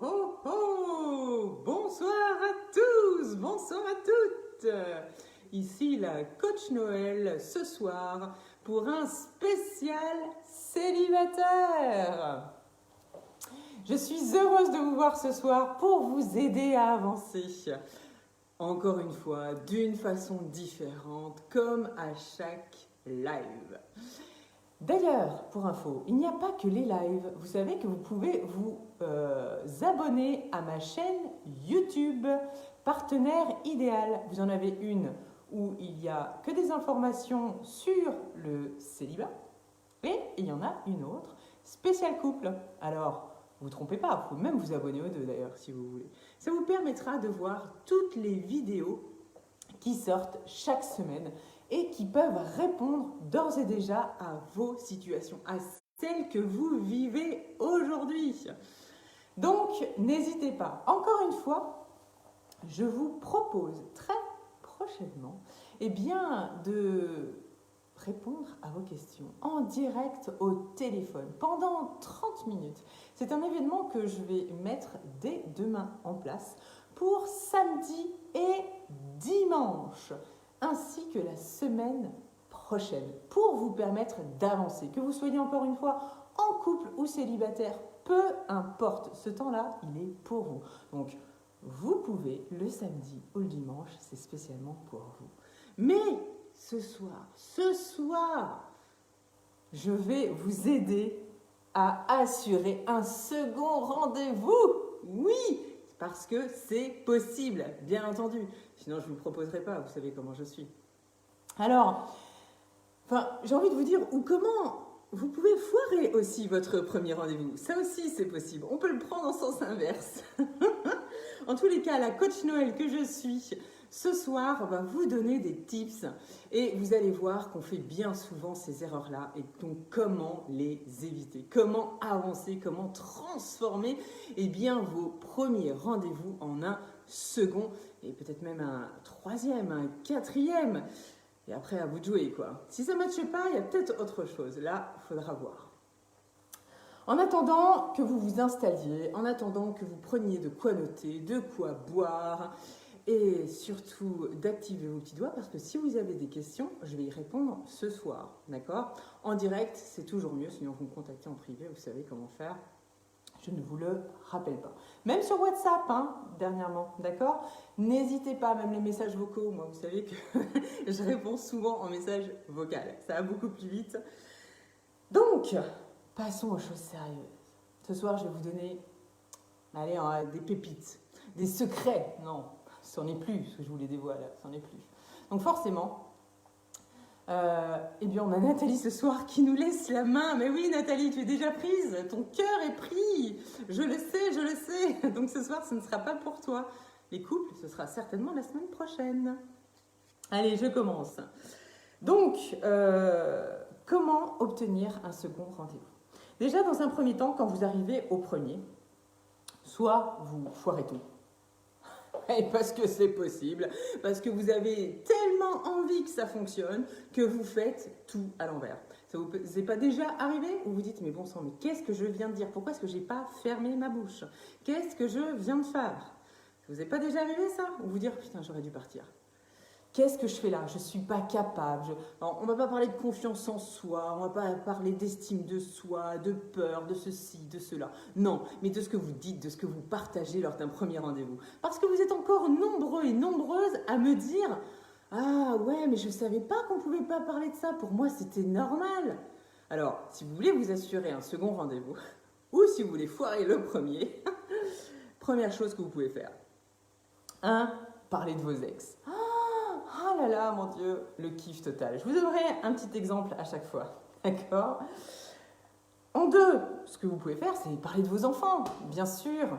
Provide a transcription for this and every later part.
ho, ho! Bonsoir à tous, bonsoir à toutes. Ici la coach Noël ce soir pour un spécial célibataire. Je suis heureuse de vous voir ce soir pour vous aider à avancer. Encore une fois, d'une façon différente, comme à chaque live. D'ailleurs, pour info, il n'y a pas que les lives. Vous savez que vous pouvez vous abonner à ma chaîne YouTube, Partenaire Idéal. Vous en avez une où il n'y a que des informations sur le célibat. Et il y en a une autre, spécial couple. Alors, vous ne vous trompez pas, vous pouvez même vous abonner aux deux d'ailleurs si vous voulez. Ça vous permettra de voir toutes les vidéos qui sortent chaque semaine et qui peuvent répondre d'ores et déjà à vos situations, à celles que vous vivez aujourd'hui. Donc, n'hésitez pas. Encore une fois, je vous propose très prochainement de répondre à vos questions en direct au téléphone pendant 30 minutes. C'est un événement que je vais mettre dès demain en place pour samedi et dimanche, ainsi que la semaine prochaine, pour vous permettre d'avancer. Que vous soyez encore une fois en couple ou célibataire, peu importe, ce temps-là, il est pour vous. Donc, vous pouvez le samedi ou le dimanche, c'est spécialement pour vous. Mais ce soir, je vais vous aider à assurer un second rendez-vous. Oui, parce que c'est possible, bien entendu. Sinon, je ne vous le proposerai pas, vous savez comment je suis. Alors, j'ai envie de vous dire, ou comment vous pouvez foirer aussi votre premier rendez-vous. Ça aussi, c'est possible. On peut le prendre en sens inverse. En tous les cas, la coach Noël que je suis, ce soir, va vous donner des tips et vous allez voir qu'on fait bien souvent ces erreurs-là et donc comment les éviter, comment avancer, comment transformer vos premiers rendez-vous en un second et peut-être même un troisième, un quatrième. Et après, à vous de jouer, quoi. Si ça ne matche pas, il y a peut-être autre chose. Là, il faudra voir. En attendant que vous vous installiez, en attendant que vous preniez de quoi noter, de quoi boire, et surtout d'activer vos petits doigts, parce que si vous avez des questions, je vais y répondre ce soir, d'accord? En direct, c'est toujours mieux, sinon vous me contactez en privé, vous savez comment faire. Je ne vous le rappelle pas. Même sur WhatsApp, dernièrement, d'accord? N'hésitez pas, même les messages vocaux, moi vous savez que je réponds souvent en message vocal. Ça va beaucoup plus vite. Donc, passons aux choses sérieuses. Ce soir, je vais vous donner des pépites, des secrets. Non, c'en est plus, ce que je vous les dévoile, c'en est plus. Donc forcément, on a Nathalie ce soir qui nous laisse la main. Mais oui, Nathalie, tu es déjà prise, ton cœur est pris. Je le sais. Donc ce soir, ce ne sera pas pour toi. Les couples, ce sera certainement la semaine prochaine. Allez, je commence. Donc, comment obtenir un second rendez-vous? Déjà, dans un premier temps, quand vous arrivez au premier, soit vous foirez tout. Et parce que c'est possible, parce que vous avez tellement envie que ça fonctionne que vous faites tout à l'envers. Ça vous est pas déjà arrivé où vous dites mais bon sang, mais qu'est-ce que je viens de dire? Pourquoi est-ce que j'ai pas fermé ma bouche? Qu'est-ce que je viens de faire? Ça vous est pas déjà arrivé ça? Ou vous dire putain j'aurais dû partir. Qu'est-ce que je fais là? Je ne suis pas capable. Alors, on ne va pas parler de confiance en soi, on ne va pas parler d'estime de soi, de peur, de ceci, de cela. Non, mais de ce que vous dites, de ce que vous partagez lors d'un premier rendez-vous. Parce que vous êtes encore nombreux et nombreuses à me dire « Ah ouais, mais je ne savais pas qu'on ne pouvait pas parler de ça. Pour moi, c'était normal. » Alors, si vous voulez vous assurer un second rendez-vous, ou si vous voulez foirer le premier, première chose que vous pouvez faire. 1. Parler de vos ex. Ah là là, mon Dieu, le kiff total. Je vous donnerai un petit exemple à chaque fois, d'accord? En 2, ce que vous pouvez faire, c'est parler de vos enfants, bien sûr.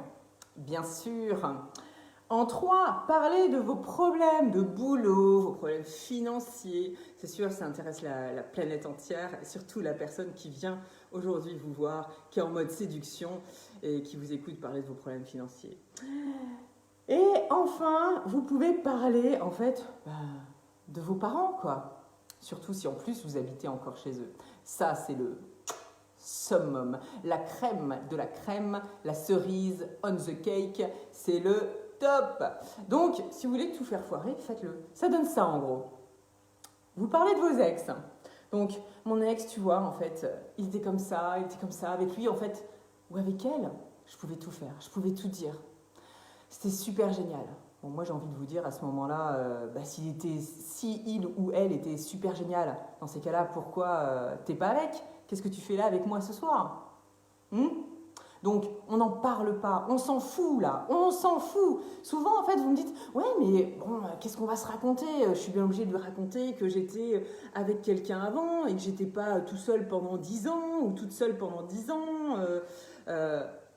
En 3, parler de vos problèmes de boulot, vos problèmes financiers. C'est sûr, ça intéresse la planète entière, et surtout la personne qui vient aujourd'hui vous voir, qui est en mode séduction et qui vous écoute parler de vos problèmes financiers. Et enfin, vous pouvez parler en fait de vos parents, quoi. Surtout si en plus vous habitez encore chez eux. Ça, c'est le summum, la crème de la crème, la cerise on the cake, c'est le top. Donc, si vous voulez tout faire foirer, faites-le. Ça donne ça en gros. Vous parlez de vos ex. Donc, mon ex, tu vois, en fait, il était comme ça, avec lui, en fait, ou avec elle, je pouvais tout faire, je pouvais tout dire. C'était super génial. Bon, moi, j'ai envie de vous dire, à ce moment-là, si il ou elle était super génial, dans ces cas-là, pourquoi t'es pas avec? Qu'est-ce que tu fais là avec moi ce soir? Donc, on n'en parle pas, on s'en fout là, on s'en fout. Souvent, en fait, vous me dites, ouais, mais bon, qu'est-ce qu'on va se raconter? Je suis bien obligée de lui raconter que j'étais avec quelqu'un avant et que j'étais pas tout seul pendant 10 ans ou toute seule pendant 10 ans.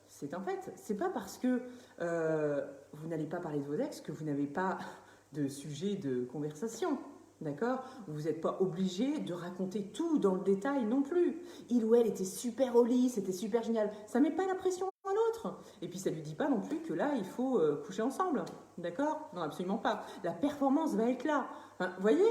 C'est un fait. C'est pas parce que vous n'allez pas parler de vos ex que vous n'avez pas de sujet de conversation. D'accord? Vous n'êtes pas obligé de raconter tout dans le détail non plus. Il ou elle était super au lit, c'était super génial. Ça ne met pas la pression à l'autre. Et puis ça ne lui dit pas non plus que là, il faut coucher ensemble. D'accord? Non, absolument pas. La performance va être là. Enfin, vous voyez?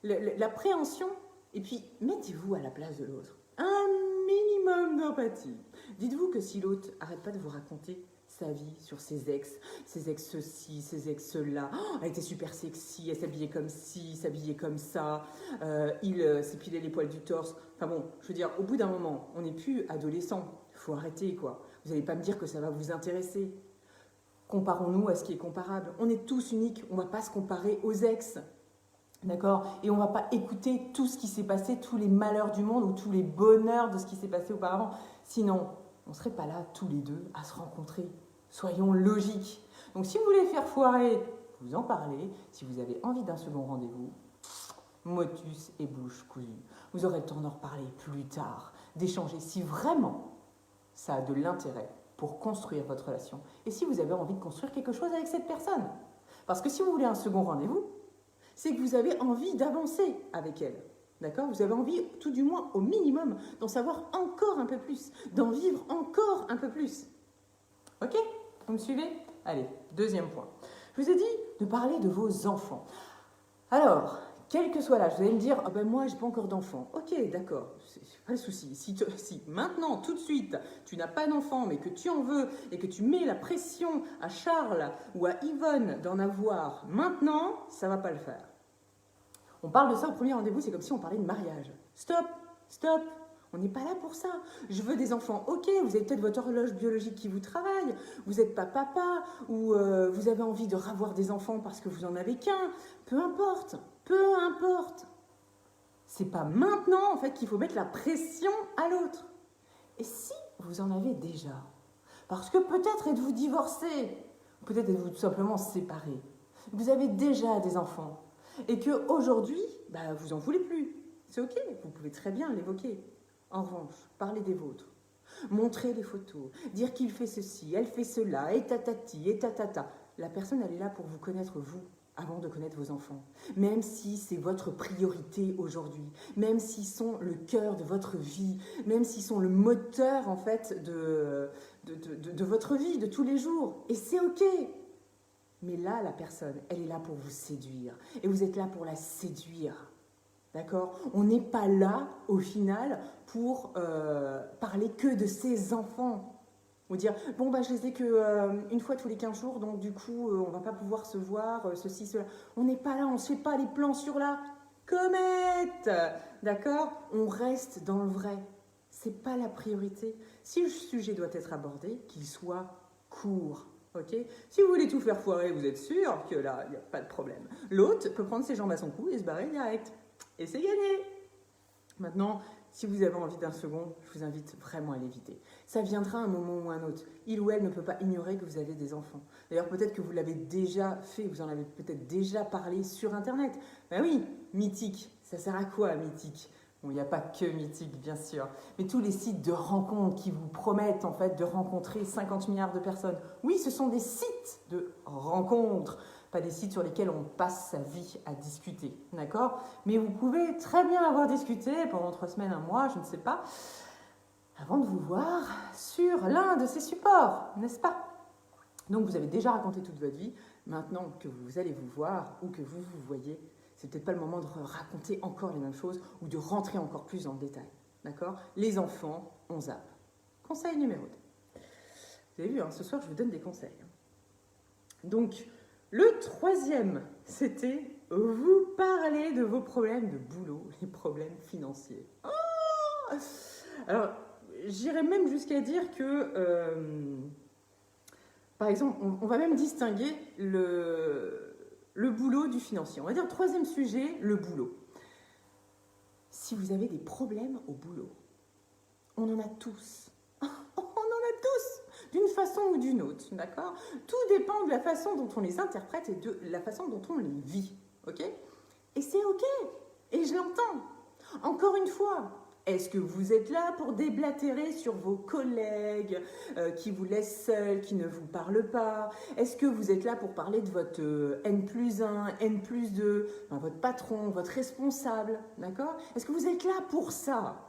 L'appréhension. Et puis, mettez-vous à la place de l'autre. Un minimum d'empathie. Dites-vous que si l'autre n'arrête pas de vous raconter sa vie sur ses ex ceci, ses ex cela. Oh, elle était super sexy, elle s'habillait comme ci, s'habillait comme ça, il s'épilait les poils du torse. Enfin bon, je veux dire, au bout d'un moment, on n'est plus adolescent. Il faut arrêter, quoi. Vous n'allez pas me dire que ça va vous intéresser. Comparons-nous à ce qui est comparable. On est tous uniques, on ne va pas se comparer aux ex. D'accord? Et on ne va pas écouter tout ce qui s'est passé, tous les malheurs du monde ou tous les bonheurs de ce qui s'est passé auparavant. Sinon, on ne serait pas là tous les deux à se rencontrer. Soyons logiques. Donc si vous voulez faire foirer, vous en parlez. Si vous avez envie d'un second rendez-vous, motus et bouche cousue. Vous aurez le temps d'en reparler plus tard, d'échanger si vraiment ça a de l'intérêt pour construire votre relation. Et si vous avez envie de construire quelque chose avec cette personne. Parce que si vous voulez un second rendez-vous, c'est que vous avez envie d'avancer avec elle. D'accord? Vous avez envie, tout du moins au minimum, d'en savoir encore un peu plus, d'en vivre encore un peu plus. Ok? Vous me suivez? Allez, deuxième point. Je vous ai dit de parler de vos enfants. Alors, quel que soit l'âge, vous allez me dire, ah ben moi, j'ai pas encore d'enfant. Ok, d'accord, c'est pas le souci. Si maintenant, tout de suite, tu n'as pas d'enfant, mais que tu en veux et que tu mets la pression à Charles ou à Yvonne d'en avoir maintenant, ça va pas le faire. On parle de ça au premier rendez-vous, c'est comme si on parlait de mariage. Stop, stop. On n'est pas là pour ça. Je veux des enfants. Ok, vous avez peut-être votre horloge biologique qui vous travaille. Vous n'êtes pas papa ou vous avez envie de ravoir des enfants parce que vous n'en avez qu'un. Peu importe. Peu importe. C'est pas maintenant en fait qu'il faut mettre la pression à l'autre. Et si vous en avez déjà, parce que peut-être êtes-vous divorcé, peut-être êtes-vous tout simplement séparé. Vous avez déjà des enfants et qu'aujourd'hui, vous n'en voulez plus. C'est ok, vous pouvez très bien l'évoquer. En revanche, parlez des vôtres. Montrez les photos, dire qu'il fait ceci, elle fait cela, et tatati, et tatata. La personne, elle est là pour vous connaître vous, avant de connaître vos enfants. Même si c'est votre priorité aujourd'hui, même s'ils sont le cœur de votre vie, même s'ils sont le moteur, en fait, de votre vie, de tous les jours. Et c'est ok. Mais là, la personne, elle est là pour vous séduire. Et vous êtes là pour la séduire. D'accord? On n'est pas là, au final, pour parler que de ses enfants. Ou dire, bon, je les ai qu'une fois tous les 15 jours, donc du coup, on ne va pas pouvoir se voir, ceci, cela. On n'est pas là, on ne se fait pas les plans sur la comète. D'accord? On reste dans le vrai. Ce n'est pas la priorité. Si le sujet doit être abordé, qu'il soit court. Ok? Si vous voulez tout faire foirer, vous êtes sûr que là, il n'y a pas de problème. L'autre peut prendre ses jambes à son cou et se barrer direct. Et c'est gagné. Maintenant, si vous avez envie d'un second, je vous invite vraiment à l'éviter. Ça viendra un moment ou un autre. Il ou elle ne peut pas ignorer que vous avez des enfants. D'ailleurs, peut-être que vous l'avez déjà fait, vous en avez peut-être déjà parlé sur Internet. Ben oui, Mythique, ça sert à quoi Mythique? Bon, il n'y a pas que Mythique, bien sûr, mais tous les sites de rencontres qui vous promettent en fait de rencontrer 50 milliards de personnes. Oui, ce sont des sites de rencontres, pas des sites sur lesquels on passe sa vie à discuter, d'accord? Mais vous pouvez très bien avoir discuté pendant 3 semaines, un mois, je ne sais pas, avant de vous voir sur l'un de ces supports, n'est-ce pas? Donc vous avez déjà raconté toute votre vie, maintenant que vous allez vous voir ou que vous vous voyez, c'est peut-être pas le moment de raconter encore les mêmes choses ou de rentrer encore plus dans le détail, d'accord? Les enfants, on zappe. Conseil numéro 2. Vous avez vu, ce soir, je vous donne des conseils. Donc, le 3e, c'était vous parler de vos problèmes de boulot, les problèmes financiers. Oh, alors, j'irais même jusqu'à dire que, par exemple, on va même distinguer le boulot du financier. On va dire 3e sujet, le boulot. Si vous avez des problèmes au boulot, on en a tous. On en a tous, d'une façon ou d'une autre, d'accord? Tout dépend de la façon dont on les interprète et de la façon dont on les vit, ok? Et c'est ok, et je l'entends. Encore une fois, est-ce que vous êtes là pour déblatérer sur vos collègues qui vous laissent seuls, qui ne vous parlent pas? Est-ce que vous êtes là pour parler de votre N+1, N+2, votre patron, votre responsable, d'accord? Est-ce que vous êtes là pour ça?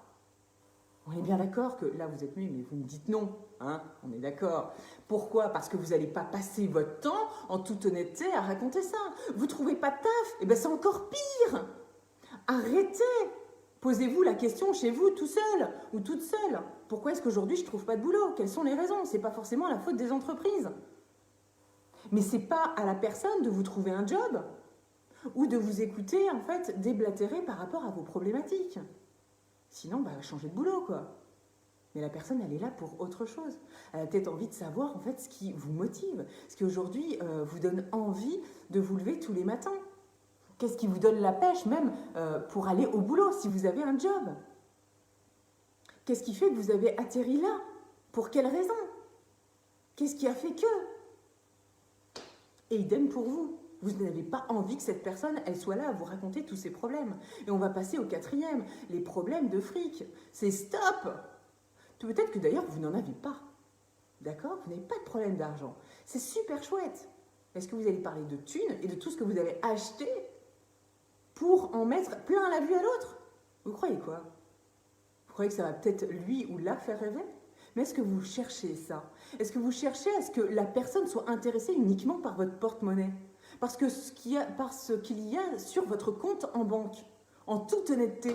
On est bien d'accord que là vous êtes mieux, mais vous me dites non, hein? On est d'accord. Pourquoi? Parce que vous n'allez pas passer votre temps en toute honnêteté à raconter ça. Vous ne trouvez pas de taf? Eh bien c'est encore pire. Arrêtez. Posez-vous la question chez vous tout seul ou toute seule. Pourquoi est-ce qu'aujourd'hui je ne trouve pas de boulot? Quelles sont les raisons? Ce n'est pas forcément la faute des entreprises. Mais ce n'est pas à la personne de vous trouver un job ou de vous écouter en fait déblatérer par rapport à vos problématiques. Sinon, changez de boulot, quoi. Mais la personne, elle est là pour autre chose. Elle a peut-être envie de savoir, en fait, ce qui vous motive. Ce qui, aujourd'hui, vous donne envie de vous lever tous les matins. Qu'est-ce qui vous donne la pêche, même, pour aller au boulot, si vous avez un job? Qu'est-ce qui fait que vous avez atterri là? Pour quelle raison? Qu'est-ce qui a fait que? Et idem pour vous. Vous n'avez pas envie que cette personne, elle soit là à vous raconter tous ses problèmes. Et on va passer au 4e, les problèmes de fric. C'est stop! Peut-être que d'ailleurs, vous n'en avez pas. D'accord? Vous n'avez pas de problème d'argent. C'est super chouette. Est-ce que vous allez parler de thunes et de tout ce que vous avez acheté pour en mettre plein la vue à l'autre? Vous croyez quoi? Vous croyez que ça va peut-être lui ou la faire rêver? Mais est-ce que vous cherchez ça? Est-ce que vous cherchez à ce que la personne soit intéressée uniquement par votre porte-monnaie? Parce qu'il y a sur votre compte en banque, en toute honnêteté.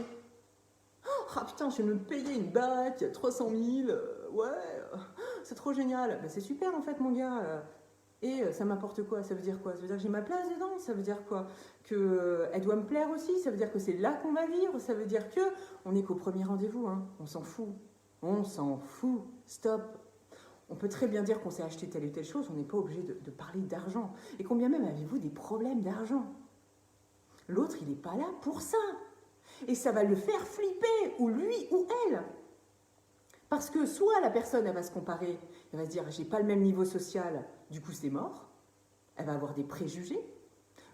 Oh putain, je vais me payer une baraque, 300 000, ouais, c'est trop génial. C'est super en fait mon gars. Et ça m'apporte quoi? Ça veut dire quoi? Ça veut dire que j'ai ma place dedans? Ça veut dire quoi? Qu'elle doit me plaire aussi? Ça veut dire que c'est là qu'on va vivre? Ça veut dire que on n'est qu'au premier rendez-vous, hein. On s'en fout. On s'en fout. Stop. On peut très bien dire qu'on s'est acheté telle ou telle chose, on n'est pas obligé de parler d'argent. Et combien même avez-vous des problèmes d'argent? L'autre, il n'est pas là pour ça. Et ça va le faire flipper, ou lui ou elle. Parce que soit la personne, elle va se comparer, elle va se dire, j'ai pas le même niveau social, du coup c'est mort. Elle va avoir des préjugés.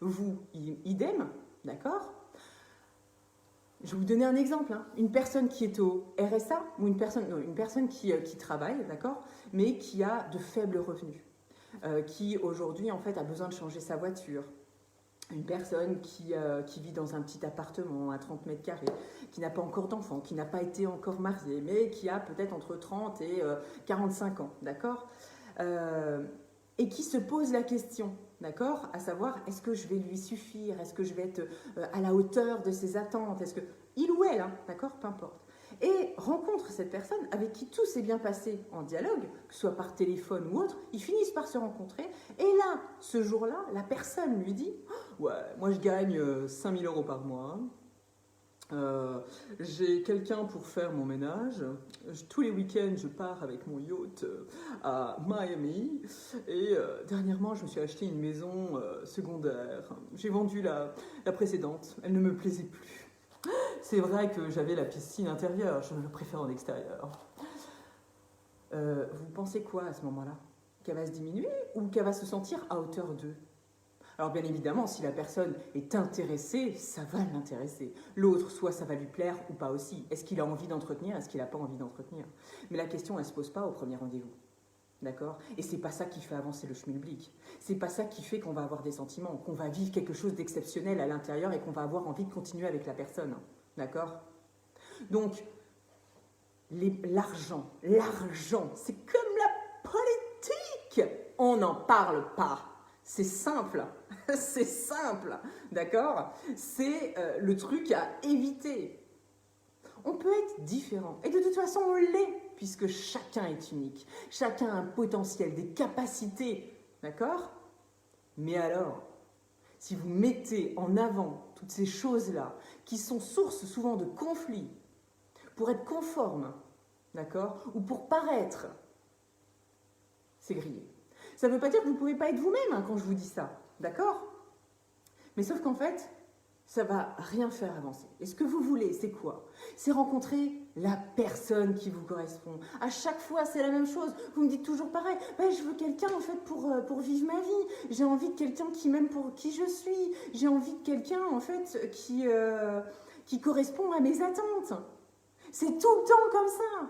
Vous, idem, d'accord? Je vais vous donner un exemple. Hein. Une personne qui est au RSA ou une personne qui travaille, d'accord, mais qui a de faibles revenus, qui aujourd'hui en fait a besoin de changer sa voiture. Une personne qui vit dans un petit appartement à 30 mètres carrés, qui n'a pas encore d'enfant, qui n'a pas été encore mariée, mais qui a peut-être entre 30 et 45 ans, d'accord, et qui se pose la question, d'accord, à savoir, est-ce que je vais lui suffire? Est-ce que je vais être à la hauteur de ses attentes? Est-ce que il ou elle, hein, d'accord, peu importe. Et rencontre cette personne avec qui tout s'est bien passé en dialogue, que ce soit par téléphone ou autre, ils finissent par se rencontrer. Et là, ce jour-là, la personne lui dit « Ouais, moi je gagne 5 000 € par mois. J'ai quelqu'un pour faire mon ménage. Tous les week-ends, je pars avec mon yacht à Miami. Et dernièrement, je me suis acheté une maison secondaire. J'ai vendu la précédente. Elle ne me plaisait plus. C'est vrai que j'avais la piscine intérieure. Je le préfère en extérieur. » Vous pensez quoi à ce moment-là? Qu'elle va se diminuer ou qu'elle va se sentir à hauteur d'eux? Alors bien évidemment, si la personne est intéressée, ça va l'intéresser. L'autre, soit ça va lui plaire ou pas aussi. Est-ce qu'il a envie d'entretenir? Est-ce qu'il n'a pas envie d'entretenir? Mais la question, elle ne se pose pas au premier rendez-vous. D'accord? Et c'est pas ça qui fait avancer le schmilblick. C'est pas ça qui fait qu'on va avoir des sentiments, qu'on va vivre quelque chose d'exceptionnel à l'intérieur et qu'on va avoir envie de continuer avec la personne. D'accord? Donc, l'argent, c'est comme la politique. On n'en parle pas. C'est simple, c'est simple, d'accord? C'est le truc à éviter. On peut être différent. Et de toute façon, on l'est, puisque chacun est unique. Chacun a un potentiel, des capacités. D'accord? Mais alors, si vous mettez en avant toutes ces choses-là, qui sont source souvent de conflits, pour être conforme, d'accord? Ou pour paraître, c'est grillé. Ça ne veut pas dire que vous ne pouvez pas être vous-même quand je vous dis ça, d'accord? Mais sauf qu'en fait, ça ne va rien faire avancer. Et ce que vous voulez, c'est quoi? C'est rencontrer la personne qui vous correspond. À chaque fois, c'est la même chose. Vous me dites toujours pareil. Ben, je veux quelqu'un en fait pour vivre ma vie. J'ai envie de quelqu'un qui m'aime pour qui je suis. J'ai envie de quelqu'un en fait qui correspond à mes attentes. C'est tout le temps comme ça.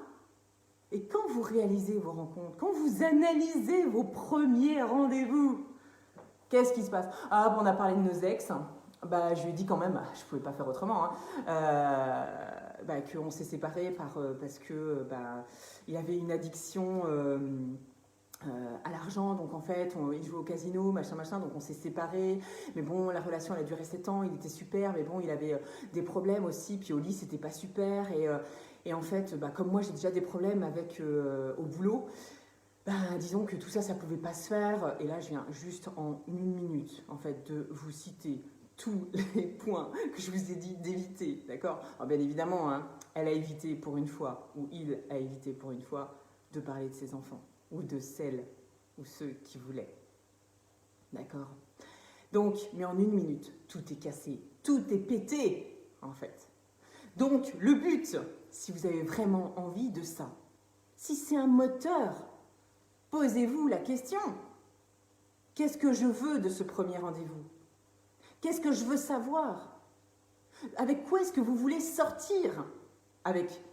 Et quand vous réalisez vos rencontres, quand vous analysez vos premiers rendez-vous, qu'est-ce qui se passe? Ah, bon, on a parlé de nos ex. Bah, je lui ai dit quand même, je ne pouvais pas faire autrement, qu'on s'est séparés parce que il avait une addiction à l'argent, donc en fait, il jouait au casino, machin, donc on s'est séparés. Mais bon, la relation, elle a duré 7 ans, il était super, mais bon, il avait des problèmes aussi, puis au lit, c'était pas super. Et en fait, comme moi, j'ai déjà des problèmes au boulot, disons que tout ça, ça pouvait pas se faire. Et là, je viens juste en 1 minute, en fait, de vous citer tous les points que je vous ai dit d'éviter, d'accord? Alors bien évidemment, elle a évité pour une fois, ou il a évité pour une fois, de parler de ses enfants, ou de celles ou ceux qui voulaient, d'accord? Donc, mais en 1 minute, tout est cassé, tout est pété, en fait. Donc, le but, si vous avez vraiment envie de ça, si c'est un moteur, posez-vous la question, qu'est-ce que je veux de ce premier rendez-vous? Qu'est-ce que je veux savoir? Avec quoi est-ce que vous voulez sortir? Avec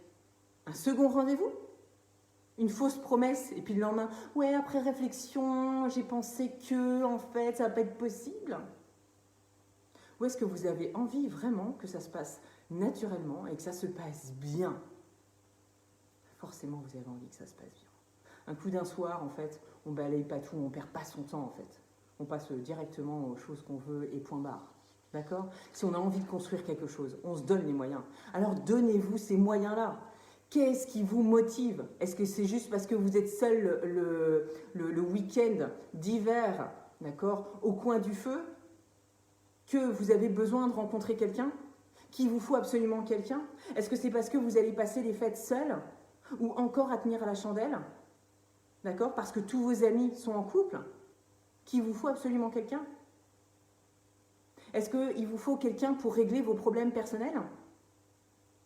un second rendez-vous? Une fausse promesse et puis le lendemain, ouais, après réflexion, j'ai pensé que, en fait, ça va pas être possible? Ou est-ce que vous avez envie vraiment que ça se passe naturellement et que ça se passe bien? Forcément, vous avez envie que ça se passe bien. Un coup d'un soir, en fait, on balaye pas tout, on perd pas son temps, en fait. On passe directement aux choses qu'on veut et point barre. D'accord? Si on a envie de construire quelque chose, on se donne les moyens. Alors donnez-vous ces moyens-là. Qu'est-ce qui vous motive? Est-ce que c'est juste parce que vous êtes seul le week-end d'hiver, d'accord, au coin du feu, que vous avez besoin de rencontrer quelqu'un? Qu'il vous faut absolument quelqu'un? Est-ce que c'est parce que vous allez passer les fêtes seuls ou encore à tenir à la chandelle? D'accord? Parce que tous vos amis sont en couple? Qu'il vous faut absolument quelqu'un? Est-ce qu'il vous faut quelqu'un pour régler vos problèmes personnels?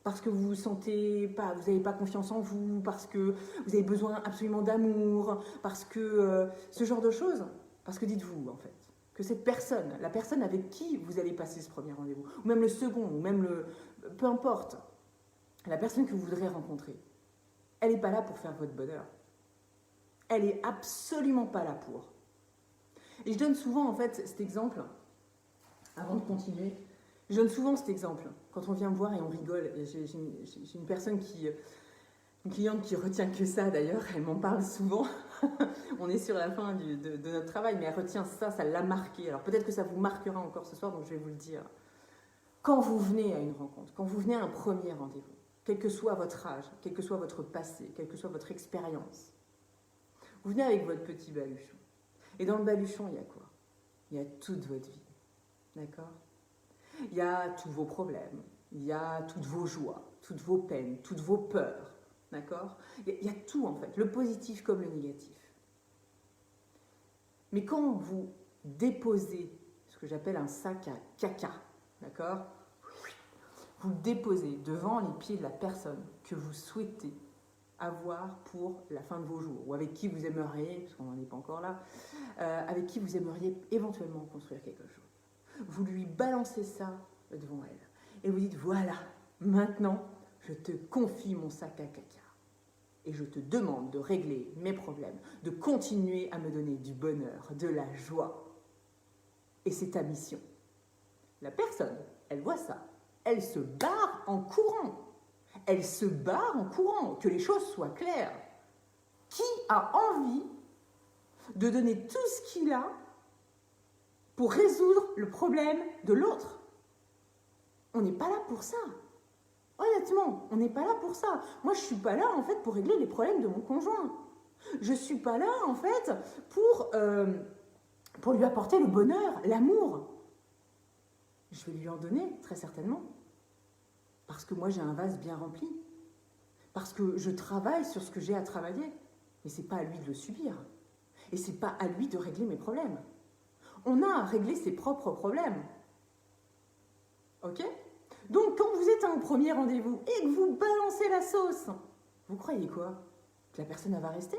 Parce que vous sentez pas, vous n'avez pas confiance en vous, parce que vous avez besoin absolument d'amour, parce que ce genre de choses. Parce que dites-vous, en fait, que cette personne, la personne avec qui vous allez passer ce premier rendez-vous, ou même le second, ou même peu importe, la personne que vous voudrez rencontrer, elle n'est pas là pour faire votre bonheur. Elle n'est absolument pas là pour. Et je donne souvent, en fait, cet exemple, avant de continuer, je donne souvent cet exemple, quand on vient me voir et on rigole. J'ai une personne une cliente qui retient que ça d'ailleurs, elle m'en parle souvent. On est sur la fin de notre travail, mais elle retient ça, ça l'a marqué. Alors peut-être que ça vous marquera encore ce soir, donc je vais vous le dire. Quand vous venez à une rencontre, quand vous venez à un premier rendez-vous, quel que soit votre âge, quel que soit votre passé, quelle que soit votre expérience, vous venez avec votre petit baluchon. Et dans le baluchon, il y a quoi? Il y a toute votre vie. D'accord? Il y a tous vos problèmes, il y a toutes vos joies, toutes vos peines, toutes vos peurs. D'accord? Il y a tout en fait, le positif comme le négatif. Mais quand vous déposez ce que j'appelle un sac à caca, d'accord? Vous le déposez devant les pieds de la personne que vous souhaitez avoir pour la fin de vos jours, ou avec qui vous aimeriez, parce qu'on n'en est pas encore là, avec qui vous aimeriez éventuellement construire quelque chose. Vous lui balancez ça devant elle et vous dites, voilà, maintenant, je te confie mon sac à caca et je te demande de régler mes problèmes, de continuer à me donner du bonheur, de la joie. Et c'est ta mission. La personne, elle voit ça, elle se barre en courant. Elle se barre en courant, que les choses soient claires. Qui a envie de donner tout ce qu'il a pour résoudre le problème de l'autre? On n'est pas là pour ça. Honnêtement, on n'est pas là pour ça. Moi, je ne suis pas là, en fait, pour régler les problèmes de mon conjoint. Je ne suis pas là, en fait, pour lui apporter le bonheur, l'amour. Je vais lui en donner, très certainement. Parce que moi, j'ai un vase bien rempli. Parce que je travaille sur ce que j'ai à travailler. Mais ce n'est pas à lui de le subir. Et ce n'est pas à lui de régler mes problèmes. On a à régler ses propres problèmes. Ok ? Donc, quand vous êtes à un premier rendez-vous et que vous balancez la sauce, vous croyez quoi? Que la personne, elle va rester?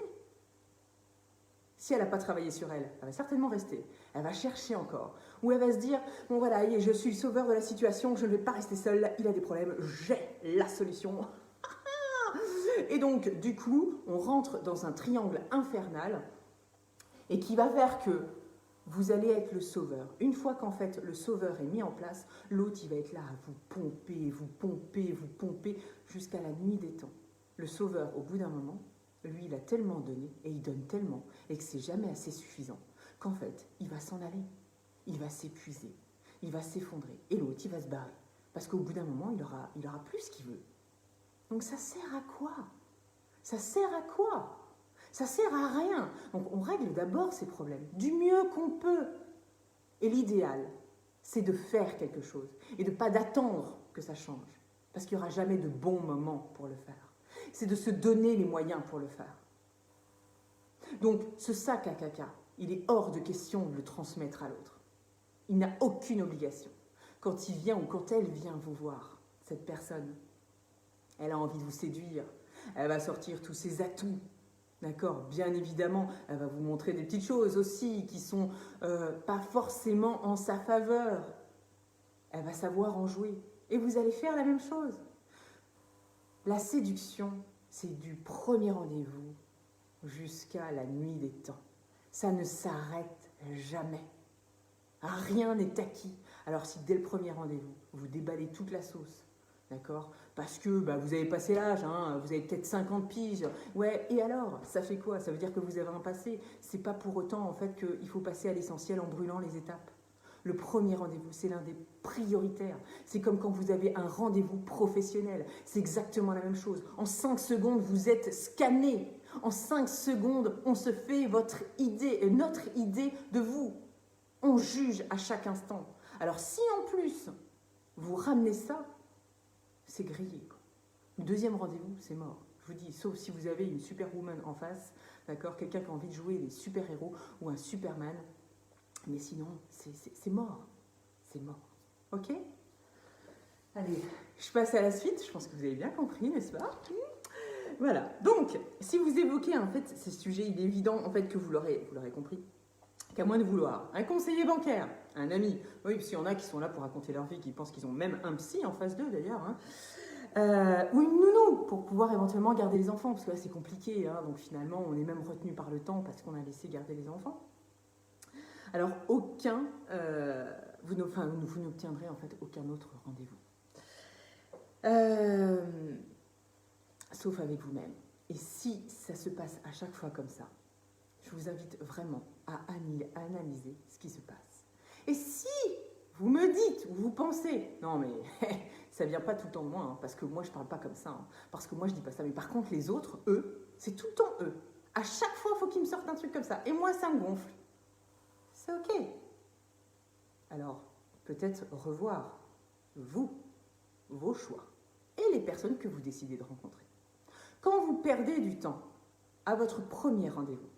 Si elle n'a pas travaillé sur elle, elle va certainement rester. Elle va chercher encore. Ou elle va se dire, bon voilà, je suis le sauveur de la situation, je ne vais pas rester seule, il a des problèmes, j'ai la solution. Et donc, du coup, on rentre dans un triangle infernal et qui va faire que vous allez être le sauveur. Une fois qu'en fait le sauveur est mis en place, l'autre il va être là à vous pomper, vous pomper, vous pomper jusqu'à la nuit des temps. Le sauveur, au bout d'un moment, lui il a tellement donné et il donne tellement et que c'est jamais assez suffisant qu'en fait il va s'en aller, il va s'épuiser, il va s'effondrer et l'autre il va se barrer parce qu'au bout d'un moment il aura plus ce qu'il veut. Donc ça sert à quoi? Ça sert à quoi? Ça sert à rien. Donc on règle d'abord ces problèmes du mieux qu'on peut. Et l'idéal, c'est de faire quelque chose et de ne pas d'attendre que ça change. Parce qu'il n'y aura jamais de bon moment pour le faire. C'est de se donner les moyens pour le faire. Donc ce sac à caca, il est hors de question de le transmettre à l'autre. Il n'a aucune obligation. Quand il vient ou quand elle vient vous voir, cette personne, elle a envie de vous séduire. Elle va sortir tous ses atouts. D'accord, bien évidemment, elle va vous montrer des petites choses aussi qui sont pas forcément en sa faveur. Elle va savoir en jouer. Et vous allez faire la même chose. La séduction, c'est du premier rendez-vous jusqu'à la nuit des temps. Ça ne s'arrête jamais. Rien n'est acquis. Alors si dès le premier rendez-vous, vous déballez toute la sauce, d'accord? Parce que vous avez passé l'âge, hein, vous avez peut-être 50 piges. Ouais, et alors? Ça fait quoi? Ça veut dire que vous avez un passé. C'est pas pour autant, en fait, qu'il faut passer à l'essentiel en brûlant les étapes. Le premier rendez-vous, c'est l'un des prioritaires. C'est comme quand vous avez un rendez-vous professionnel. C'est exactement la même chose. En 5 secondes, vous êtes scanné. En 5 secondes, on se fait notre idée de vous. On juge à chaque instant. Alors si en plus, vous ramenez ça, c'est grillé. Le deuxième rendez-vous, c'est mort. Je vous dis, sauf si vous avez une superwoman en face, d'accord, quelqu'un qui a envie de jouer des super-héros ou un Superman. Mais sinon, c'est mort. C'est mort. Ok? Allez, je passe à la suite. Je pense que vous avez bien compris, n'est-ce pas? Voilà. Donc, si vous évoquez en fait ces sujets, il est évident en fait que vous l'aurez compris. Qu'à moins de vouloir un conseiller bancaire, un ami, oui, parce qu'il y en a qui sont là pour raconter leur vie, qui pensent qu'ils ont même un psy en face d'eux d'ailleurs, hein. Ou une nounou pour pouvoir éventuellement garder les enfants, parce que là c'est compliqué, hein, donc finalement on est même retenu par le temps parce qu'on a laissé garder les enfants. Alors vous n'obtiendrez en fait aucun autre rendez-vous. Sauf avec vous-même. Et si ça se passe à chaque fois comme ça, je vous invite vraiment à analyser ce qui se passe. Et si vous me dites ou vous pensez, non mais ça vient pas tout le temps de moi, hein, parce que moi je parle pas comme ça, hein, parce que moi je dis pas ça, mais par contre les autres, eux, c'est tout le temps eux. À chaque fois, il faut qu'ils me sortent un truc comme ça. Et moi, ça me gonfle. C'est ok. Alors, peut-être revoir, vous, vos choix, et les personnes que vous décidez de rencontrer. Quand vous perdez du temps à votre premier rendez-vous,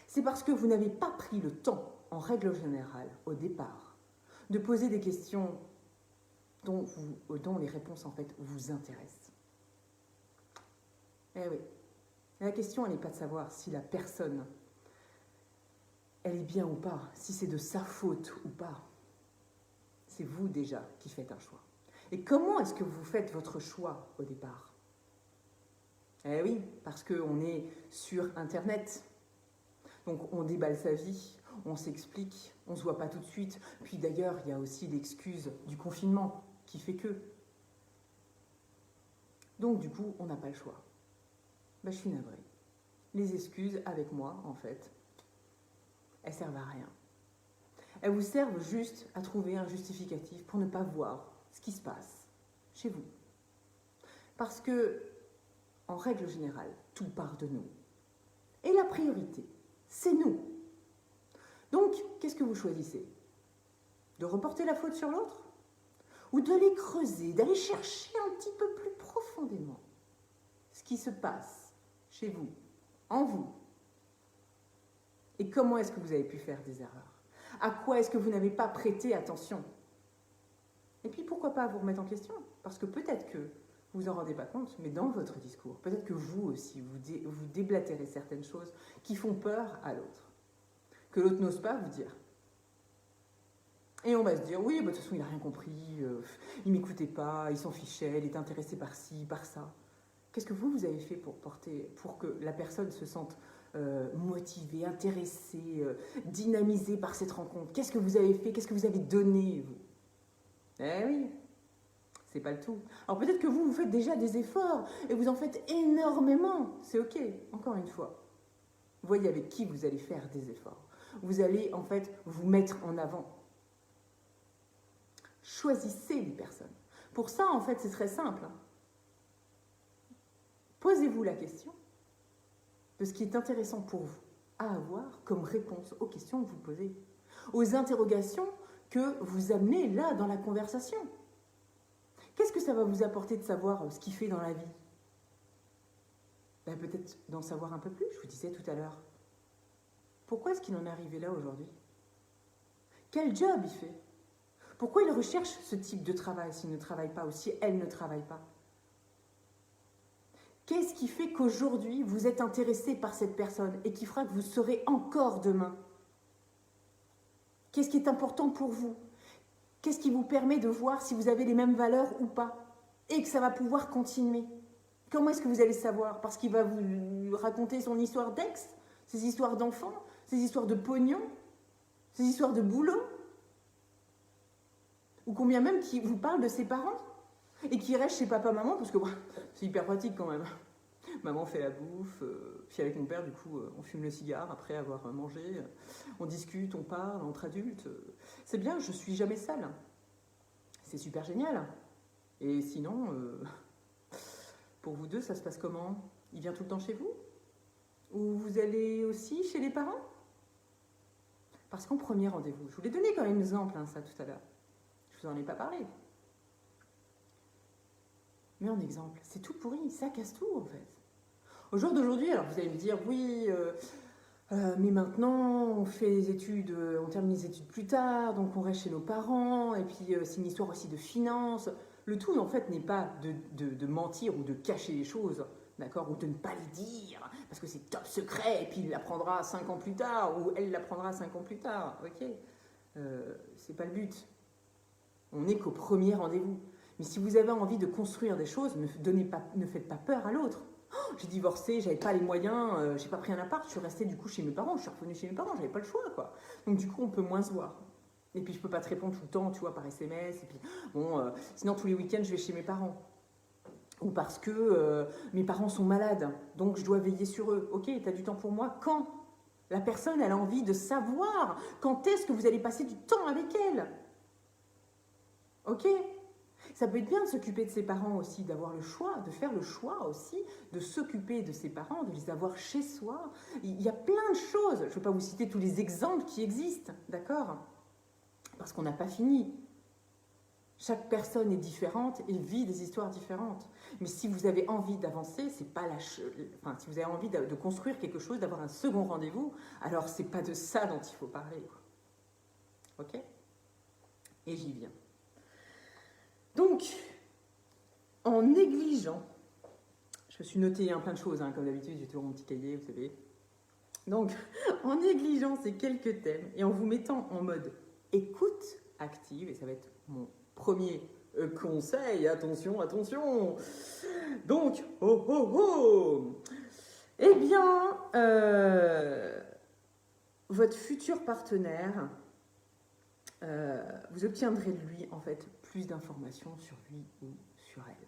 c'est parce que vous n'avez pas pris le temps, en règle générale, au départ, de poser des questions dont les réponses, en fait, vous intéressent. Eh oui. La question, elle n'est pas de savoir si la personne, elle est bien ou pas, si c'est de sa faute ou pas. C'est vous, déjà, qui faites un choix. Et comment est-ce que vous faites votre choix au départ? Eh oui, parce qu'on est sur Internet. Donc on déballe sa vie, on s'explique, on ne se voit pas tout de suite. Puis d'ailleurs, il y a aussi l'excuse du confinement qui fait que. Donc du coup, on n'a pas le choix. Je suis navrée. Les excuses avec moi, en fait, elles servent à rien. Elles vous servent juste à trouver un justificatif pour ne pas voir ce qui se passe chez vous. Parce que, en règle générale, tout part de nous. Et la priorité, c'est nous. Donc, qu'est-ce que vous choisissez? De reporter la faute sur l'autre? Ou d'aller creuser, d'aller chercher un petit peu plus profondément ce qui se passe chez vous, en vous? Et comment est-ce que vous avez pu faire des erreurs? À quoi est-ce que vous n'avez pas prêté attention? Et puis pourquoi pas vous remettre en question? Parce que peut-être que vous en rendez pas compte, mais dans votre discours, peut-être que vous aussi, vous déblatérez certaines choses qui font peur à l'autre, que l'autre n'ose pas vous dire. Et on va se dire, oui, bah, de toute façon, il n'a rien compris, il ne m'écoutait pas, il s'en fichait, il était intéressé par ci, par ça. Qu'est-ce que vous avez fait pour que la personne se sente motivée, intéressée, dynamisée par cette rencontre? Qu'est-ce que vous avez fait? Qu'est-ce que vous avez donné, vous? Eh oui, c'est pas le tout. Alors peut-être que vous faites déjà des efforts et vous en faites énormément. C'est ok, encore une fois. Voyez avec qui vous allez faire des efforts. Vous allez en fait vous mettre en avant. Choisissez les personnes. Pour ça, en fait, c'est très simple. Posez-vous la question de ce qui est intéressant pour vous à avoir comme réponse aux questions que vous posez, aux interrogations que vous amenez là dans la conversation. Qu'est-ce que ça va vous apporter de savoir ce qu'il fait dans la vie? Ben, peut-être d'en savoir un peu plus, je vous disais tout à l'heure. Pourquoi est-ce qu'il en est arrivé là aujourd'hui? Quel job il fait? Pourquoi il recherche ce type de travail s'il ne travaille pas ou si elle ne travaille pas? Qu'est-ce qui fait qu'aujourd'hui vous êtes intéressé par cette personne et qui fera que vous serez encore demain? Qu'est-ce qui est important pour vous? Qu'est-ce qui vous permet de voir si vous avez les mêmes valeurs ou pas? Et que ça va pouvoir continuer. Comment est-ce que vous allez savoir? Parce qu'il va vous raconter son histoire d'ex, ses histoires d'enfants, ses histoires de pognon, ses histoires de boulot? Ou combien même qu'il vous parle de ses parents et qui reste chez papa-maman, parce que bon, c'est hyper pratique quand même. Maman fait la bouffe, puis avec mon père, du coup, on fume le cigare après avoir mangé, on discute, on parle entre adultes. C'est bien, je suis jamais seule. C'est super génial. Et sinon, pour vous deux, ça se passe comment? Il vient tout le temps chez vous? Ou vous allez aussi chez les parents? Parce qu'en premier rendez-vous, je vous l'ai donné comme exemple, ça tout à l'heure. Je vous en ai pas parlé. Mais en exemple, c'est tout pourri, ça casse tout en fait. Au jour d'aujourd'hui, alors vous allez me dire, oui, mais maintenant on fait les études, on termine les études plus tard, donc on reste chez nos parents, et puis c'est une histoire aussi de finances. Le tout en fait n'est pas de mentir ou de cacher les choses, d'accord, ou de ne pas les dire, parce que c'est top secret, et puis il l'apprendra 5 ans plus tard, ou elle l'apprendra 5 ans plus tard, ok, c'est pas le but. On n'est qu'au premier rendez-vous. Mais si vous avez envie de construire des choses, ne faites pas peur à l'autre. Oh, j'ai divorcé, j'avais pas les moyens, j'ai pas pris un appart, je suis restée du coup chez mes parents, je suis revenue chez mes parents, j'avais pas le choix quoi. Donc du coup on peut moins se voir. Et puis je peux pas te répondre tout le temps, tu vois, par SMS. Et puis bon, sinon tous les week-ends je vais chez mes parents. Ou parce que mes parents sont malades, donc je dois veiller sur eux. Ok, t'as du temps pour moi? Quand? La personne elle a envie de savoir quand est-ce que vous allez passer du temps avec elle. Ok? Ça peut être bien de s'occuper de ses parents aussi, d'avoir le choix, de faire le choix aussi, de s'occuper de ses parents, de les avoir chez soi. Il y a plein de choses. Je ne vais pas vous citer tous les exemples qui existent, d'accord? Parce qu'on n'a pas fini. Chaque personne est différente et vit des histoires différentes. Mais si vous avez envie d'avancer, c'est pas si vous avez envie de construire quelque chose, d'avoir un second rendez-vous, alors c'est pas de ça dont il faut parler. Ok? Et j'y viens. Donc, en négligeant, je me suis noté plein de choses, comme d'habitude, j'ai toujours mon petit cahier, vous savez. Donc, en négligeant ces quelques thèmes et en vous mettant en mode écoute active, et ça va être mon premier conseil, attention, attention. Donc, oh oh oh, eh bien, votre futur partenaire, vous obtiendrez de lui, en fait, plus d'informations sur lui ou sur elle.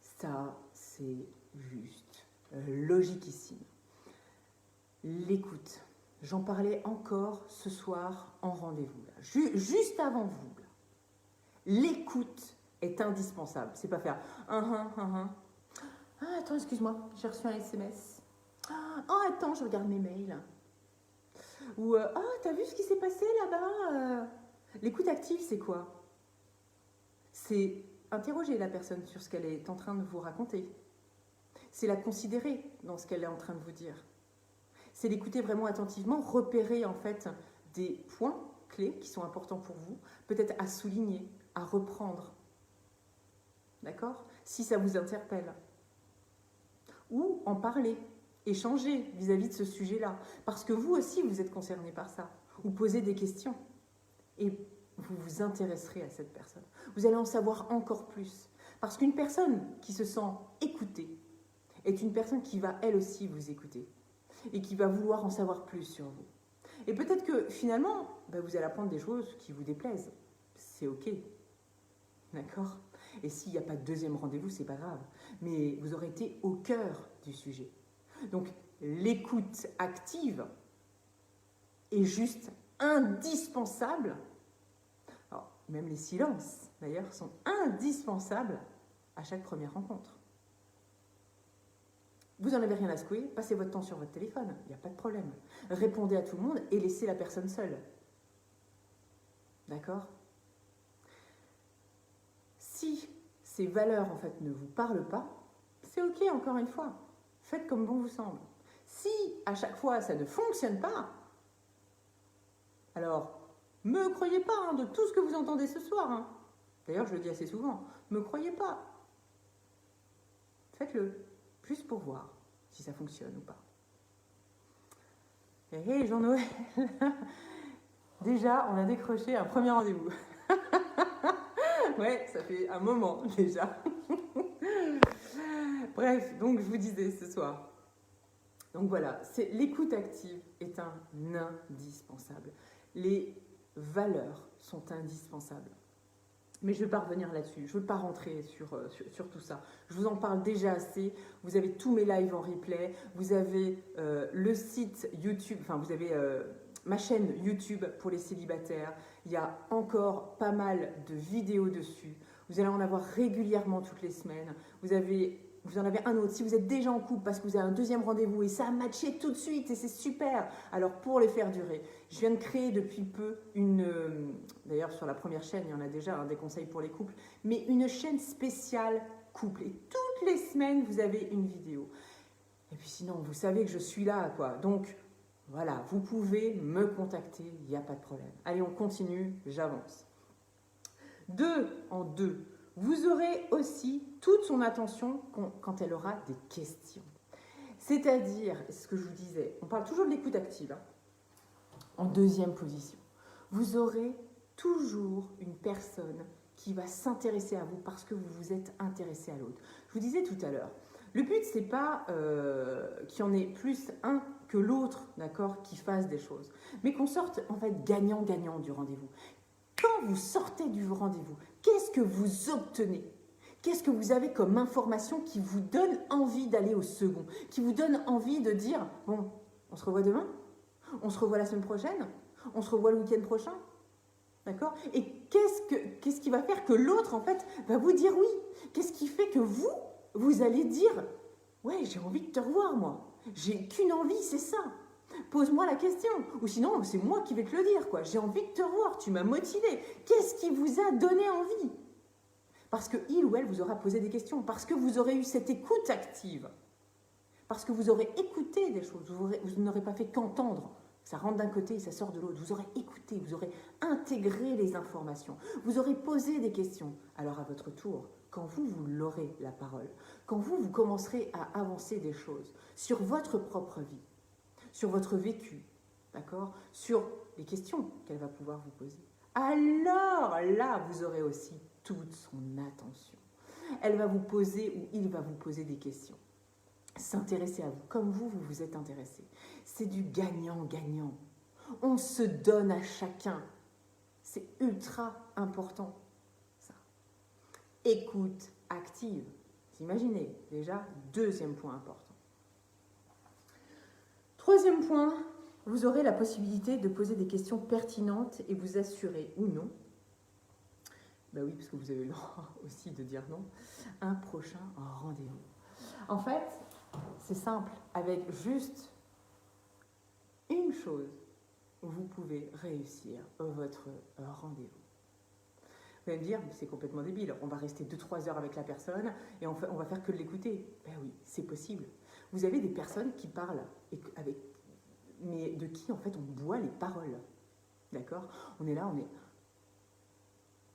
Ça, c'est juste logiquissime. L'écoute. J'en parlais encore ce soir en rendez-vous, là. Juste avant vous. L'écoute est indispensable. C'est pas faire Ah, attends, excuse-moi, j'ai reçu un SMS. Oh, attends, je regarde mes mails. Ou t'as vu ce qui s'est passé là-bas L'écoute active, c'est quoi? C'est interroger la personne sur ce qu'elle est en train de vous raconter. C'est la considérer dans ce qu'elle est en train de vous dire. C'est l'écouter vraiment attentivement, repérer en fait des points clés qui sont importants pour vous, peut-être à souligner, à reprendre. D'accord? Si ça vous interpelle. Ou en parler, échanger vis-à-vis de ce sujet-là. Parce que vous aussi, vous êtes concerné par ça. Ou poser des questions. Et vous vous intéresserez à cette personne. Vous allez en savoir encore plus. Parce qu'une personne qui se sent écoutée est une personne qui va elle aussi vous écouter. Et qui va vouloir en savoir plus sur vous. Et peut-être que finalement, vous allez apprendre des choses qui vous déplaisent. C'est ok. D'accord? Et s'il n'y a pas de deuxième rendez-vous, c'est pas grave. Mais vous aurez été au cœur du sujet. Donc, l'écoute active est juste indispensable. Alors, même les silences, d'ailleurs, sont indispensables à chaque première rencontre. Vous n'en avez rien à secouer, passez votre temps sur votre téléphone, il n'y a pas de problème. Répondez à tout le monde et laissez la personne seule. D'accord? Si ces valeurs, en fait, ne vous parlent pas, c'est ok, encore une fois. Faites comme bon vous semble. Si, à chaque fois, ça ne fonctionne pas, alors, me croyez pas de tout ce que vous entendez ce soir. D'ailleurs, je le dis assez souvent, me croyez pas. Faites-le, juste pour voir si ça fonctionne ou pas. Hé, Jean-Noël, déjà, on a décroché un premier rendez-vous. Ouais, ça fait un moment déjà. Bref, donc je vous disais ce soir. Donc voilà, l'écoute active est un indispensable. Les valeurs sont indispensables. Mais je ne vais pas revenir là-dessus, je ne veux pas rentrer sur tout ça. Je vous en parle déjà assez, vous avez tous mes lives en replay, vous avez le site YouTube, enfin vous avez ma chaîne YouTube pour les célibataires, il y a encore pas mal de vidéos dessus, vous allez en avoir régulièrement toutes les semaines, vous en avez un autre. Si vous êtes déjà en couple parce que vous avez un deuxième rendez-vous et ça a matché tout de suite et c'est super, alors pour les faire durer, je viens de créer depuis peu d'ailleurs sur la première chaîne, il y en a déjà des conseils pour les couples, mais une chaîne spéciale couple. Et toutes les semaines, vous avez une vidéo. Et puis sinon, vous savez que je suis là, quoi. Donc, voilà, vous pouvez me contacter, il n'y a pas de problème. Allez, on continue, j'avance. 2 en 2. Vous aurez aussi toute son attention quand elle aura des questions. C'est-à-dire, ce que je vous disais, on parle toujours de l'écoute active, en deuxième position. Vous aurez toujours une personne qui va s'intéresser à vous parce que vous vous êtes intéressé à l'autre. Je vous disais tout à l'heure, le but, c'est pas qu'il y en ait plus un que l'autre, d'accord, qui fasse des choses, mais qu'on sorte en fait gagnant-gagnant du rendez-vous. Quand vous sortez du rendez-vous, qu'est-ce que vous obtenez? Qu'est-ce que vous avez comme information qui vous donne envie d'aller au second? Qui vous donne envie de dire, bon, on se revoit demain? On se revoit la semaine prochaine? On se revoit le week-end prochain? D'accord? Et qu'est-ce qui va faire que l'autre, en fait, va vous dire oui? Qu'est-ce qui fait que vous allez dire, ouais, j'ai envie de te revoir, moi. J'ai qu'une envie, c'est ça. Pose-moi la question. Ou sinon, c'est moi qui vais te le dire, quoi. J'ai envie de te revoir, tu m'as motivé. Qu'est-ce qui vous a donné envie? Parce qu'il ou elle vous aura posé des questions. Parce que vous aurez eu cette écoute active. Parce que vous aurez écouté des choses. Vous n'aurez pas fait qu'entendre. Ça rentre d'un côté et ça sort de l'autre. Vous aurez écouté, vous aurez intégré les informations. Vous aurez posé des questions. Alors à votre tour, quand vous l'aurez la parole, quand vous commencerez à avancer des choses sur votre propre vie, sur votre vécu, d'accord, sur les questions qu'elle va pouvoir vous poser, alors là, vous aurez aussi toute son attention. Elle va vous poser ou il va vous poser des questions. S'intéresser à vous, comme vous vous êtes intéressé. C'est du gagnant-gagnant. On se donne à chacun. C'est ultra important, ça. Écoute active. Vous imaginez, déjà, deuxième point important. Troisième point, vous aurez la possibilité de poser des questions pertinentes et vous assurer ou non Bah oui, parce que vous avez le droit aussi de dire non. Un prochain rendez-vous. En fait, c'est simple. Avec juste une chose, vous pouvez réussir votre rendez-vous. Vous allez me dire, c'est complètement débile. On va rester 2-3 heures avec la personne et on va faire que de l'écouter. Ben oui, c'est possible. Vous avez des personnes qui parlent, mais de qui en fait on boit les paroles. D'accord? On est là,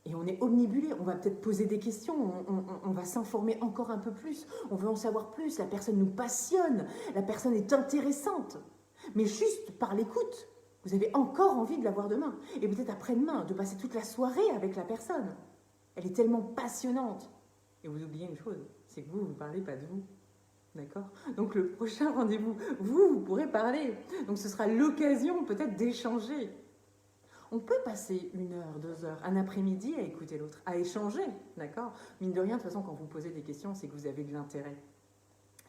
on est omnibulé. On va peut-être poser des questions, on va s'informer encore un peu plus. On veut en savoir plus. La personne nous passionne. La personne est intéressante. Mais juste par l'écoute, vous avez encore envie de la voir demain. Et peut-être après-demain, de passer toute la soirée avec la personne. Elle est tellement passionnante. Et vous oubliez une chose, c'est que vous ne parlez pas de vous. D'accord? Donc le prochain rendez-vous, vous pourrez parler. Donc ce sera l'occasion peut-être d'échanger. On peut passer 1 heure, 2 heures, un après-midi à écouter l'autre, à échanger. D'accord? Mine de rien, de toute façon, quand vous posez des questions, c'est que vous avez de l'intérêt.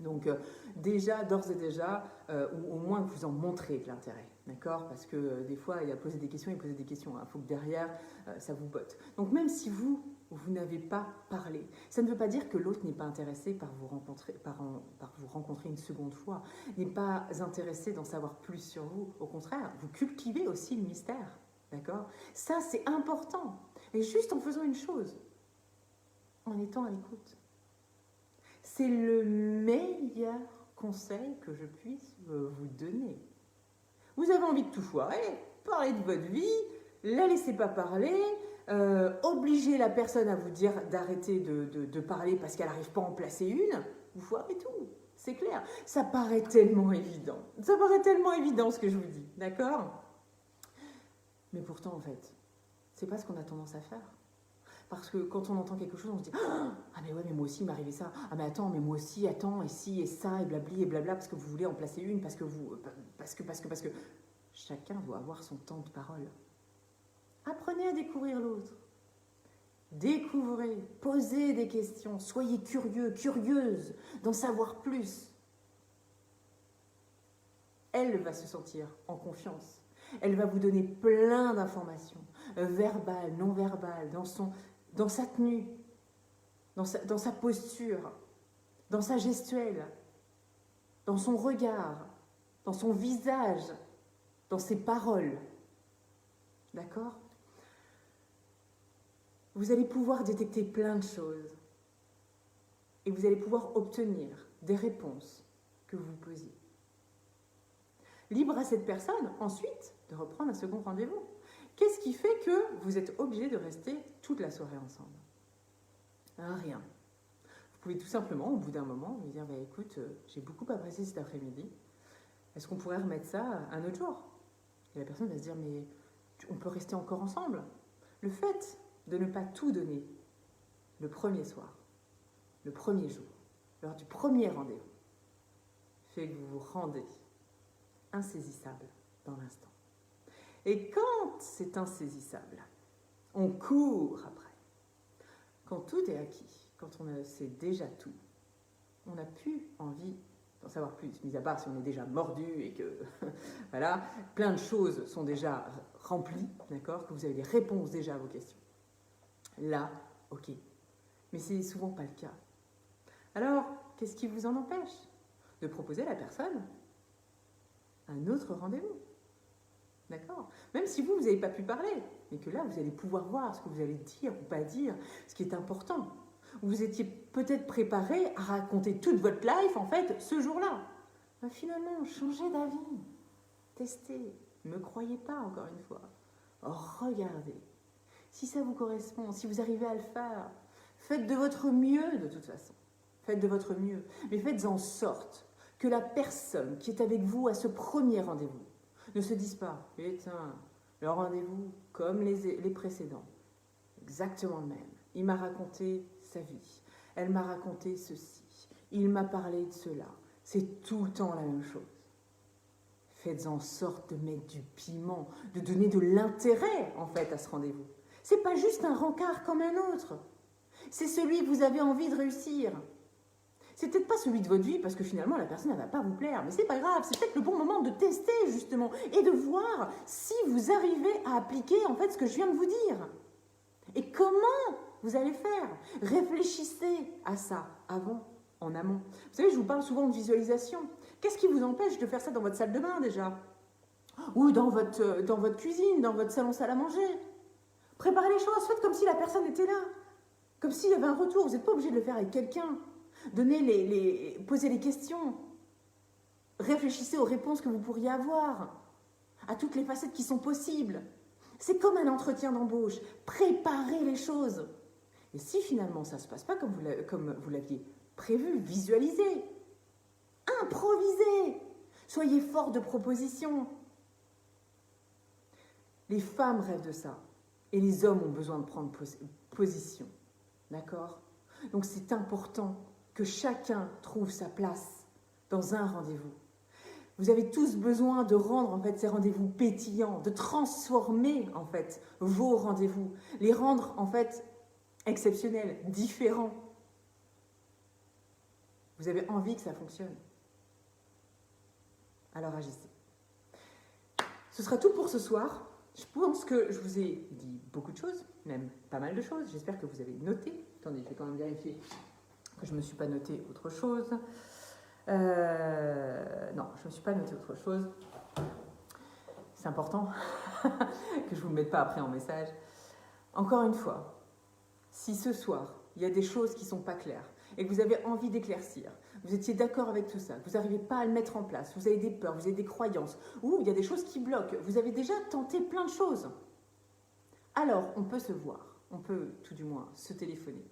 Donc déjà, d'ores et déjà, ou au moins que vous en montrez de l'intérêt, d'accord? Parce que des fois, il y a poser des questions et poser des questions. Il faut que derrière, ça vous botte. Donc même si vous n'avez pas parlé, ça ne veut pas dire que l'autre n'est pas intéressé par vous rencontrer une seconde fois, n'est pas intéressé d'en savoir plus sur vous. Au contraire, vous cultivez aussi le mystère, d'accord? Ça, c'est important. Et juste en faisant une chose, en étant à l'écoute. C'est le meilleur conseil que je puisse vous donner. Vous avez envie de tout foirer, parler de votre vie, la laissez pas parler, obliger la personne à vous dire d'arrêter de parler parce qu'elle n'arrive pas à en placer une, vous foirez tout, c'est clair. Ça paraît tellement évident. Ça paraît tellement évident ce que je vous dis, d'accord? Mais pourtant, en fait, c'est pas ce qu'on a tendance à faire. Parce que quand on entend quelque chose, on se dit « Ah mais ouais, mais moi aussi il m'est arrivé ça. Ah mais attends, mais moi aussi, attends, et si, et ça, et blabli, et blabla, parce que vous voulez en placer une, parce que vous... Parce que... » Chacun doit avoir son temps de parole. Apprenez à découvrir l'autre. Découvrez, posez des questions, soyez curieux, curieuse, d'en savoir plus. Elle va se sentir en confiance. Elle va vous donner plein d'informations, verbales, non verbales, dans sa tenue, dans sa posture, dans sa gestuelle, dans son regard, dans son visage, dans ses paroles. D'accord? Vous allez pouvoir détecter plein de choses et vous allez pouvoir obtenir des réponses que vous posiez. Libre à cette personne, ensuite, de reprendre un second rendez-vous. Qu'est-ce qui fait que vous êtes obligé de rester toute la soirée ensemble? Rien. Vous pouvez tout simplement, au bout d'un moment, lui dire bah, « Écoute, j'ai beaucoup apprécié cet après-midi. Est-ce qu'on pourrait remettre ça un autre jour ?» Et la personne va se dire « Mais on peut rester encore ensemble ?» Le fait de ne pas tout donner le premier soir, le premier jour, lors du premier rendez-vous, fait que vous vous rendez insaisissable dans l'instant. Et quand c'est insaisissable, on court après. Quand tout est acquis, quand on sait déjà tout, on n'a plus envie d'en savoir plus, mis à part si on est déjà mordu et que, voilà, plein de choses sont déjà remplies, d'accord, que vous avez des réponses déjà à vos questions. Là, ok. Mais c'est souvent pas le cas. Alors, qu'est-ce qui vous en empêche de proposer à la personne un autre rendez-vous? D'accord? Même si vous n'avez pas pu parler, mais que là, vous allez pouvoir voir ce que vous allez dire ou pas dire, ce qui est important. Vous étiez peut-être préparé à raconter toute votre life, en fait, ce jour-là. Ben, finalement, changez d'avis. Testez. Ne me croyez pas, encore une fois. Regardez. Si ça vous correspond, si vous arrivez à le faire, faites de votre mieux, de toute façon. Faites de votre mieux. Mais faites en sorte que la personne qui est avec vous à ce premier rendez-vous ne se dise pas « Putain, le rendez-vous, comme les précédents, exactement le même. Il m'a raconté sa vie. Elle m'a raconté ceci. Il m'a parlé de cela. C'est tout le temps la même chose. » Faites en sorte de mettre du piment, de donner de l'intérêt, en fait, à ce rendez-vous. C'est pas juste un rencard comme un autre. C'est celui que vous avez envie de réussir. C'est peut-être pas celui de votre vie parce que finalement la personne ne va pas vous plaire, mais c'est pas grave, c'est peut-être le bon moment de tester justement et de voir si vous arrivez à appliquer en fait ce que je viens de vous dire. Et comment vous allez faire? Réfléchissez à ça avant, en amont. Vous savez, je vous parle souvent de visualisation. Qu'est-ce qui vous empêche de faire ça dans votre salle de bain déjà? Ou dans votre cuisine, dans votre salon-salle à manger? Préparez les choses, faites comme si la personne était là. Comme s'il y avait un retour. Vous n'êtes pas obligé de le faire avec quelqu'un. Posez les questions. Réfléchissez aux réponses que vous pourriez avoir, à toutes les facettes qui sont possibles. C'est comme un entretien d'embauche. Préparez les choses. Et si finalement ça ne se passe pas comme vous l'aviez prévu, visualisez. Improvisez. Soyez fort de propositions. Les femmes rêvent de ça. Et les hommes ont besoin de prendre position. D'accord? Donc c'est important que chacun trouve sa place dans un rendez-vous. Vous avez tous besoin de rendre en fait ces rendez-vous pétillants, de transformer en fait vos rendez-vous, les rendre en fait exceptionnels, différents. Vous avez envie que ça fonctionne. Alors agissez. Ce sera tout pour ce soir. Je pense que je vous ai dit beaucoup de choses, même pas mal de choses. J'espère que vous avez noté. Attendez, je vais quand même vérifier que je ne me suis pas noté autre chose. Non, je ne me suis pas noté autre chose. C'est important que je ne vous le mette pas après en message. Encore une fois, si ce soir, il y a des choses qui ne sont pas claires et que vous avez envie d'éclaircir, vous étiez d'accord avec tout ça, vous n'arrivez pas à le mettre en place, vous avez des peurs, vous avez des croyances, ou il y a des choses qui bloquent, vous avez déjà tenté plein de choses, alors on peut se voir, on peut tout du moins se téléphoner.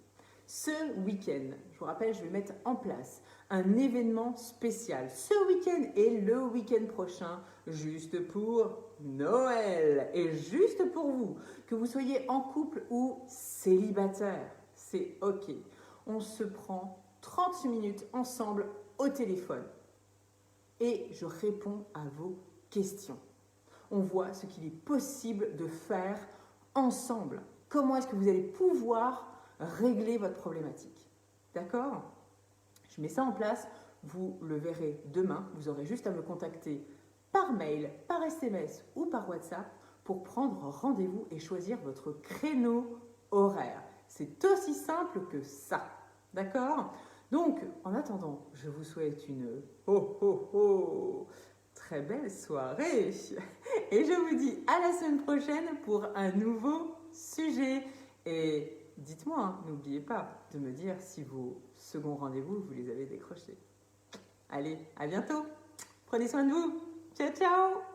Ce week-end, je vous rappelle, je vais mettre en place un événement spécial ce week-end et le week-end prochain, juste pour Noël et juste pour vous, que vous soyez en couple ou célibataire, c'est ok. On se prend 30 minutes ensemble au téléphone et je réponds à vos questions. On voit ce qu'il est possible de faire ensemble. Comment est-ce que vous allez pouvoir régler votre problématique. D'accord? Je mets ça en place, vous le verrez demain. Vous aurez juste à me contacter par mail, par SMS ou par WhatsApp pour prendre rendez-vous et choisir votre créneau horaire. C'est aussi simple que ça. D'accord? Donc, en attendant, je vous souhaite une très belle soirée et je vous dis à la semaine prochaine pour un nouveau sujet. Et dites-moi, hein, n'oubliez pas de me dire si vos seconds rendez-vous, vous les avez décrochés. Allez, à bientôt. Prenez soin de vous. Ciao, ciao.